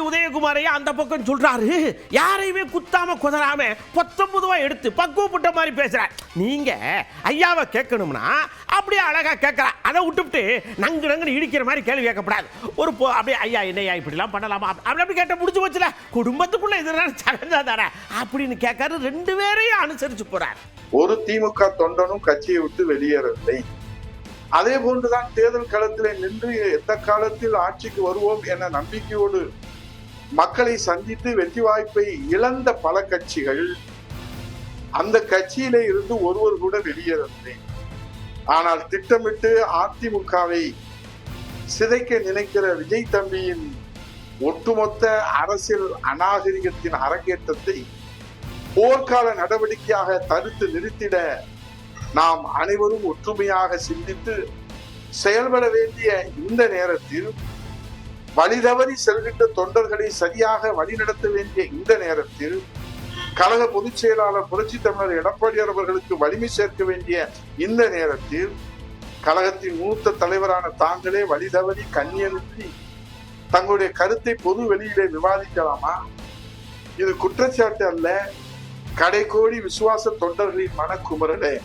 உதயகுமாரையா அந்த பக்கம் சொல்றாரு, யாரையுமே குத்தாம குதறாம 19 ரூபாய் எடுத்து பக்குவப்பட்ட மாதிரி பேசுறார். நீங்க ஐயாவை கேட்கணும்னா அப்படியே அழகா கேட்கலாம். அதை விட்டுவிட்டு நங்கு நங்கு இடிக்கிற மாதிரி கேள்வி கேட்கப்படாது. ஒரு அப்படியே ஐயா என்னையா இப்படிலாம் பண்ணலாமா அப்படி கேட்ட முடிச்சு வச்சுல குடும்பத்துக்குள்ள இதெல்லாம் சகஜா தானே அப்படின்னு கேட்காரு. 2 பேரையும் அனுசரிச்சு போறார். ஒரு திமுக தொண்டனும் கட்சியை விட்டு வெளியேறவில்லை. அதே போன்றுதான் தேர்தல் களத்திலே நின்று எந்த காலத்தில் ஆட்சிக்கு வருவோம் என நம்பிக்கையோடு மக்களை சந்தித்து வெற்றி வாய்ப்பை இழந்த பல கட்சிகள் அந்த கட்சியிலே இருந்து ஒருவர் கூட வெளியேறவில்லை. ஆனால் திட்டமிட்டு அதிமுகவை சிதைக்க நினைக்கிற விஜய் தம்பியின் ஒட்டுமொத்த அரசியல் அநாகரிகத்தின் அரங்கேற்றத்தை போர்க்கால நடவடிக்கையாக தடுத்து நிறுத்திட நாம் அனைவரும் ஒற்றுமையாக சிந்தித்து செயல்பட வேண்டிய இந்த நேரத்தில், வழிதவறி செல்கின்ற தொண்டர்களை சரியாக வழிநடத்த வேண்டிய இந்த நேரத்தில், கழக பொதுச் செயலாளர் புரட்சி தமிழர் எடப்பாடியார் அவர்களுக்கு வலிமை சேர்க்க வேண்டிய இந்த நேரத்தில், கழகத்தின் மூத்த தலைவரான தாங்களே வழிதவறி கண்ணியமின்றி தங்களுடைய கருத்தை பொது வெளியிலே விவாதிக்கலாமா? இது குற்றச்சாட்டு அல்ல, கடைக்கோடி விசுவாச தொண்டர்களின் மனக்குமுறலே.